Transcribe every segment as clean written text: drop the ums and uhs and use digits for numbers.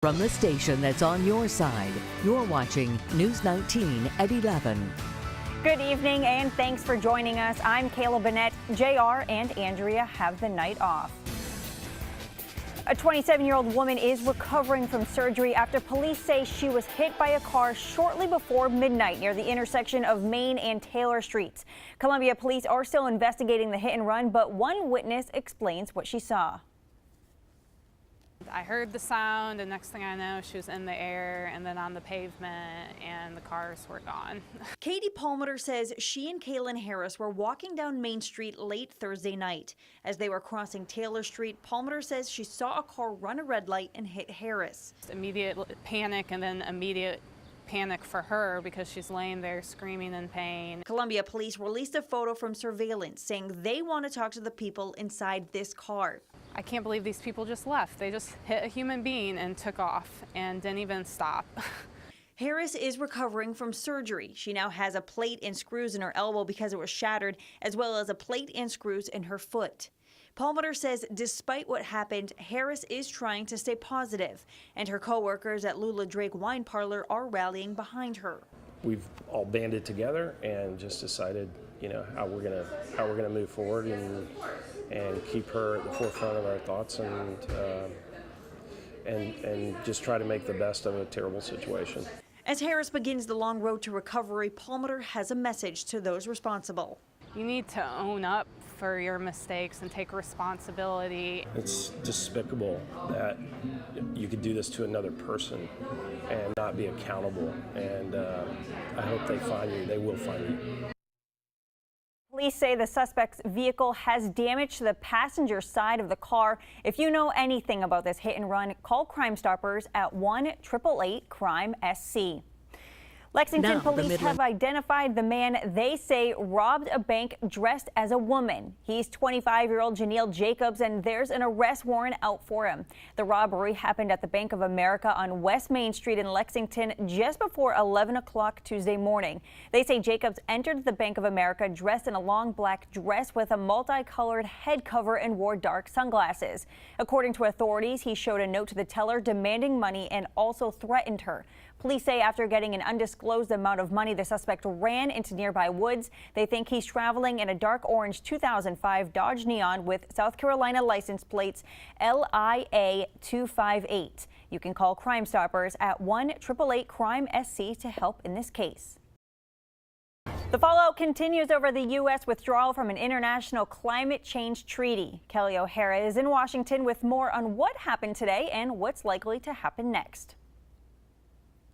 From the station that's on your side, you're watching News 19 at 11. Good evening and thanks for joining us. I'm Kayla Bennett. JR and Andrea have the night off. A 27-year-old woman is recovering from surgery after police say she was hit by a car shortly before midnight near the intersection of Main and Taylor Streets. Columbia police are still investigating the hit and run, but one witness explains what she saw. I heard the sound, and next thing I know, she was in the air and then on the pavement, and the cars were gone. Katie Palmer says she and Kaylin Harris were walking down Main Street late Thursday night. As they were crossing Taylor Street, Palmer says she saw a car run a red light and hit Harris. Immediate panic and then immediate panic for her because she's laying there screaming in pain. Columbia police released a photo from surveillance saying they want to talk to the people inside this car. I can't believe these people just left. They just hit a human being and took off and didn't even stop. Harris is recovering from surgery. She now has a plate and screws in her elbow because it was shattered, as well as a plate and screws in her foot. Palmer says despite what happened, Harris is trying to stay positive, and her co-workers at Lula Drake Wine Parlor are rallying behind her. We've all banded together and just decided, how we're gonna move forward and keep her at the forefront of our thoughts and just try to make the best of a terrible situation. As Harris begins the long road to recovery, Palmer has a message to those responsible. You need to own up for your mistakes and take responsibility. It's despicable that you could do this to another person and not be accountable. And I hope they find you. They will find you. Police say the suspect's vehicle has damage to the passenger side of the car. If you know anything about this hit and run, call Crime Stoppers at 1-888-CRIME-SC. Lexington police have identified the man they say robbed a bank dressed as a woman. He's 25-year-old Janelle Jacobs, and there's an arrest warrant out for him. The robbery happened at the Bank of America on West Main Street in Lexington just before 11 o'clock Tuesday morning. They say Jacobs entered the Bank of America dressed in a long black dress with a multicolored head cover and wore dark sunglasses. According to authorities, he showed a note to the teller demanding money and also threatened her. Police say after getting an undisclosed amount of money, the suspect ran into nearby woods. They think he's traveling in a dark orange 2005 Dodge Neon with South Carolina license plates LIA 258. You can call Crime Stoppers at 1-888-CRIME-SC to help in this case. The fallout continues over the U.S. withdrawal from an international climate change treaty. Kelly O'Hara is in Washington with more on what happened today and what's likely to happen next.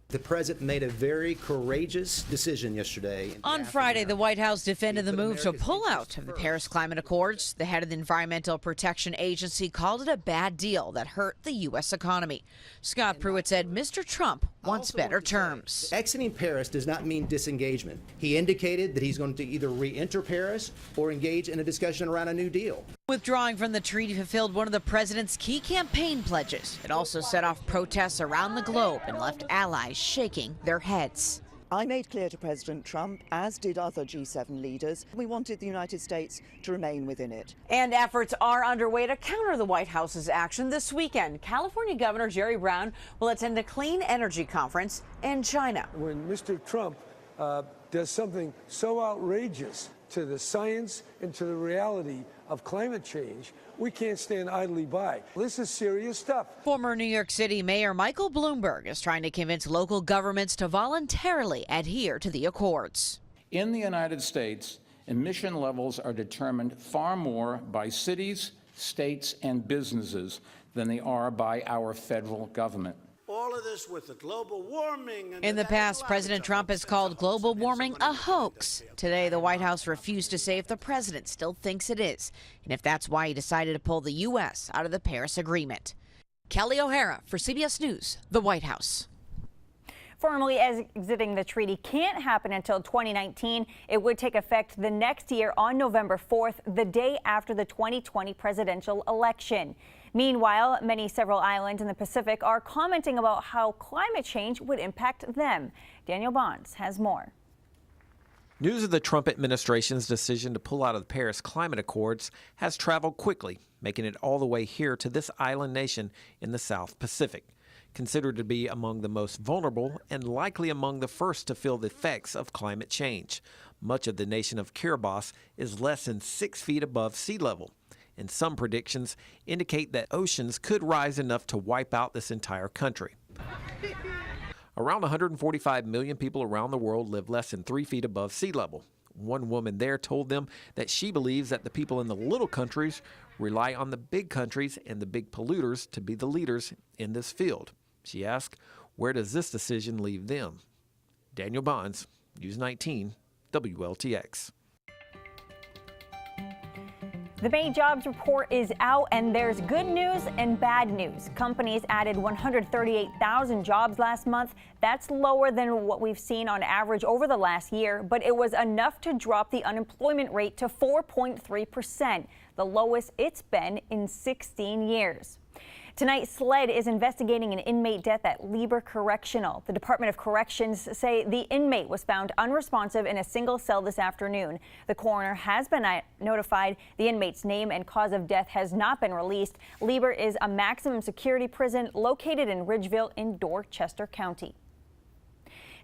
The president made a very courageous decision yesterday. On Friday, the White House defended the move to pull out of the Paris Climate Accords. The head of the Environmental Protection Agency called it a bad deal that hurt the U.S. economy. Scott Pruitt said Mr. Trump wants better terms. Exiting Paris does not mean disengagement. He indicated that he's going to either re-enter Paris or engage in a discussion around a new deal. Withdrawing from the treaty fulfilled one of the president's key campaign pledges. It also set off protests around the globe and left allies shaking their heads. I made clear to President Trump, as did other G7 leaders, we wanted the United States to remain within it. And efforts are underway to counter the White House's action this weekend. California Governor Jerry Brown will attend a clean energy conference in China. When Mr. Trump does something so outrageous to the science and to the reality of climate change, we can't stand idly by. This is serious stuff. Former New York City Mayor Michael Bloomberg is trying to convince local governments to voluntarily adhere to the accords. In the United States, emission levels are determined far more by cities, states, and businesses than they are by our federal government. All of this with the global warming. In the past, President Trump has called global warming a hoax. Today, the White House refused to say if the president still thinks it is, and if that's why he decided to pull the U.S. out of the Paris Agreement. Kelly O'Hara for CBS News, the White House. Formally exiting the treaty can't happen until 2019. It would take effect the next year on November 4th, the day after the 2020 presidential election. Meanwhile, several islands in the Pacific are commenting about how climate change would impact them. Daniel Bonds has more. News of the Trump administration's decision to pull out of the Paris Climate Accords has traveled quickly, making it all the way here to this island nation in the South Pacific. considered to be among the most vulnerable and likely among the first to feel the effects of climate change. Much of the nation of Kiribati is less than 6 feet above sea level, and some predictions indicate that oceans could rise enough to wipe out this entire country. Around 145 million people around the world live less than 3 feet above sea level. One woman there told them that she believes that the people in the little countries rely on the big countries and the big polluters to be the leaders in this field. She asked, where does this decision leave them? Daniel Bonds, News 19, WLTX. The May jobs report is out, and there's good news and bad news. Companies added 138,000 jobs last month. That's lower than what we've seen on average over the last year, but it was enough to drop the unemployment rate to 4.3%, the lowest it's been in 16 years. Tonight, SLED is investigating an inmate death at Lieber Correctional. The Department of Corrections say the inmate was found unresponsive in a single cell this afternoon. The coroner has been notified. The inmate's name and cause of death has not been released. Lieber is a maximum security prison located in Ridgeville in Dorchester County.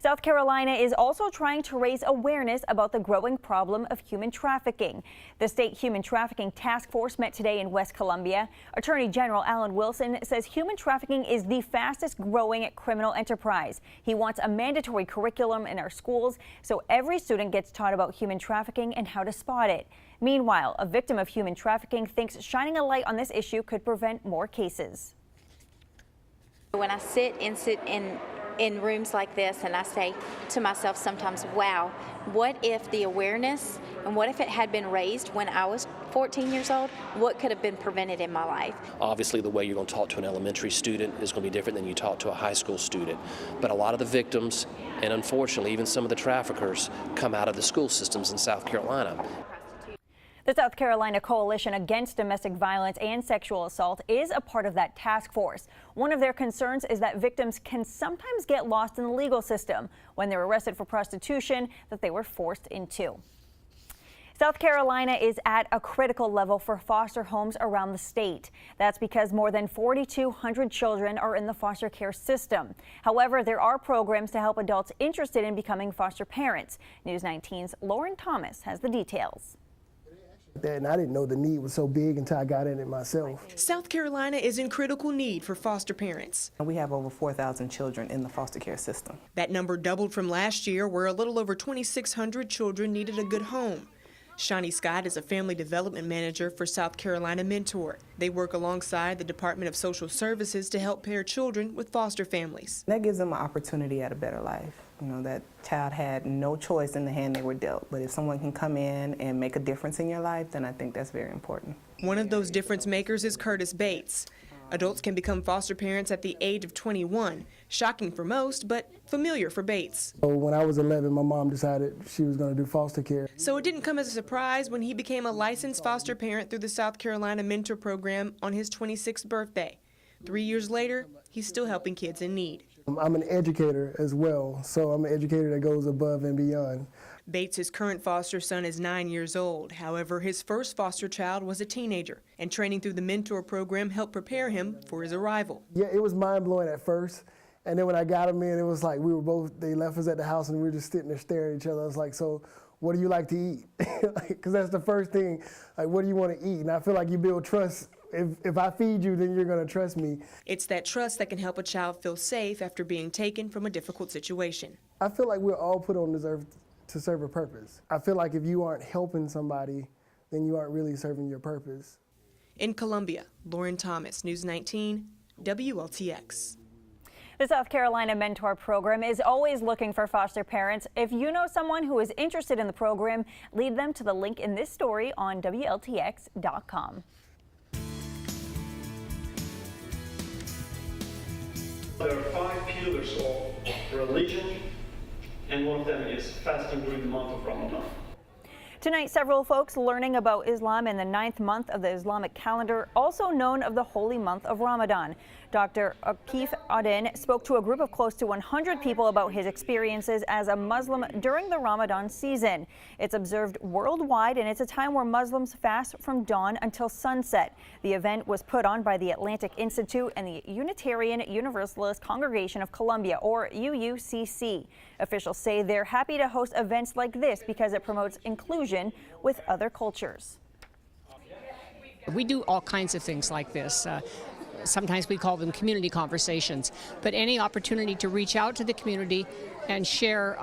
South Carolina is also trying to raise awareness about the growing problem of human trafficking. The State Human Trafficking Task Force met today in West Columbia. Attorney General Alan Wilson says human trafficking is the fastest growing criminal enterprise. He wants a mandatory curriculum in our schools so every student gets taught about human trafficking and how to spot it. Meanwhile, a victim of human trafficking thinks shining a light on this issue could prevent more cases. When I sit in rooms like this, and I say to myself sometimes, wow, what if the awareness and what if it had been raised when I was 14 years old? What could have been prevented in my life? Obviously, the way you're going to talk to an elementary student is going to be different than you talk to a high school student. But a lot of the victims, and unfortunately even some of the traffickers, come out of the school systems in South Carolina. The South Carolina Coalition Against Domestic Violence and Sexual Assault is a part of that task force. One of their concerns is that victims can sometimes get lost in the legal system when they're arrested for prostitution that they were forced into. South Carolina is at a critical level for foster homes around the state. That's because more than 4,200 children are in the foster care system. However, there are programs to help adults interested in becoming foster parents. News 19's Lauren Thomas has the details. And I didn't know the need was so big until I got in it myself. South Carolina is in critical need for foster parents. We have over 4,000 children in the foster care system. That number doubled from last year, where a little over 2,600 children needed a good home. Shawnee Scott is a family development manager for South Carolina Mentor. They work alongside the Department of Social Services to help pair children with foster families. That gives them an opportunity at a better life. You know, that child had no choice in the hand they were dealt. But if someone can come in and make a difference in your life, then I think that's very important. One of those difference makers is Curtis Bates. Adults can become foster parents at the age of 21. Shocking for most, but familiar for Bates. So when I was 11, my mom decided she was going to do foster care. So it didn't come as a surprise when he became a licensed foster parent through the South Carolina Mentor Program on his 26th birthday. 3 years later, he's still helping kids in need. I'm an educator as well, so I'm an educator that goes above and beyond. Bates' current foster son is 9 years old. However, his first foster child was a teenager, and training through the Mentor program helped prepare him for his arrival. Yeah, it was mind-blowing at first, and then when I got him in, it was like they left us at the house and we were just sitting there staring at each other. I was like, so what do you like to eat? Because that's the first thing, like, what do you want to eat? And I feel like you build trust. If I feed you, then you're going to trust me. It's that trust that can help a child feel safe after being taken from a difficult situation. I feel like we're all put on this earth to serve a purpose. I feel like if you aren't helping somebody, then you aren't really serving your purpose. In Columbia, Lauren Thomas, News 19, WLTX. The South Carolina Mentor Program is always looking for foster parents. If you know someone who is interested in the program, lead them to the link in this story on WLTX.com. There are 5 pillars of religion, and one of them is fasting during the month of Ramadan. Tonight, several folks learning about Islam in the 9th month of the Islamic calendar, also known as the holy month of Ramadan. Dr. Akif Aden spoke to a group of close to 100 people about his experiences as a Muslim during the Ramadan season. It's observed worldwide, and it's a time where Muslims fast from dawn until sunset. The event was put on by the Atlantic Institute and the Unitarian Universalist Congregation of Columbia, or UUCC. Officials say they're happy to host events like this because it promotes inclusion with other cultures. We do all kinds of things like this. Sometimes we call them community conversations, but any opportunity to reach out to the community and share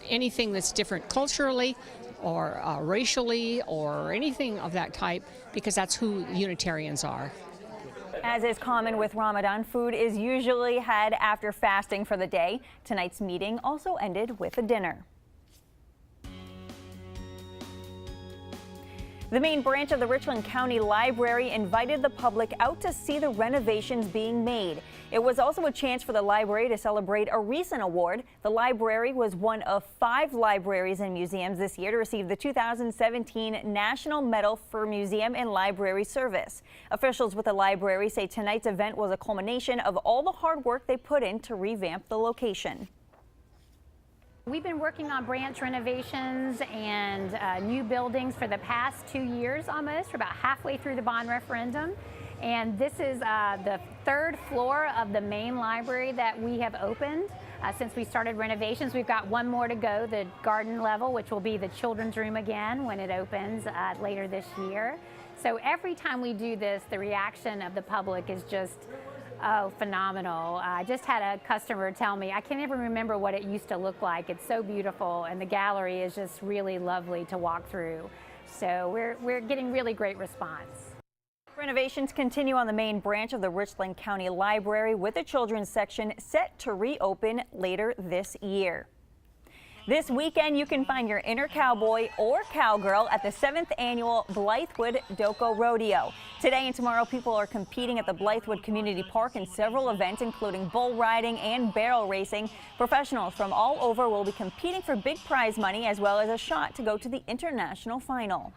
anything that's different culturally or racially or anything of that type, because that's who Unitarians are. As is common with Ramadan, food is usually had after fasting for the day. Tonight's meeting also ended with a dinner. The main branch of the Richland County Library invited the public out to see the renovations being made. It was also a chance for the library to celebrate a recent award. The library was one of 5 libraries and museums this year to receive the 2017 National Medal for Museum and Library Service. Officials with the library say tonight's event was a culmination of all the hard work they put in to revamp the location. We've been working on branch renovations and new buildings for the past 2 years almost. We're about halfway through the bond referendum. And this is the 3rd floor of the main library that we have opened since we started renovations. We've got one more to go, the garden level, which will be the children's room again when it opens later this year. So every time we do this, the reaction of the public is just phenomenal. I just had a customer tell me, I can't even remember what it used to look like. It's so beautiful, and the gallery is just really lovely to walk through. So we're getting really great response. Renovations continue on the main branch of the Richland County Library, with the children's section set to reopen later this year. This weekend, you can find your inner cowboy or cowgirl at the 7th annual Blythewood Doco Rodeo. Today and tomorrow, people are competing at the Blythewood Community Park in several events, including bull riding and barrel racing. Professionals from all over will be competing for big prize money, as well as a shot to go to the international final.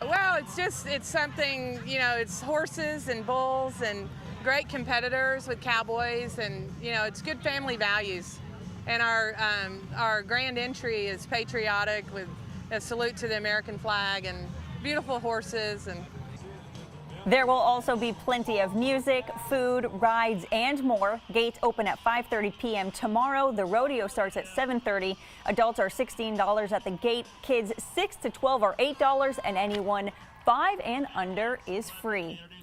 Well, it's something, you know, it's horses and bulls and great competitors with cowboys, and, you know, it's good family values. And our grand entry is patriotic, with a salute to the American flag and beautiful horses. And there will also be plenty of music, food, rides, and more. Gates open at 5:30 p.m. tomorrow. The rodeo starts at 7:30. Adults are $16 at the gate. Kids 6 to 12 are $8, and anyone 5 and under is free.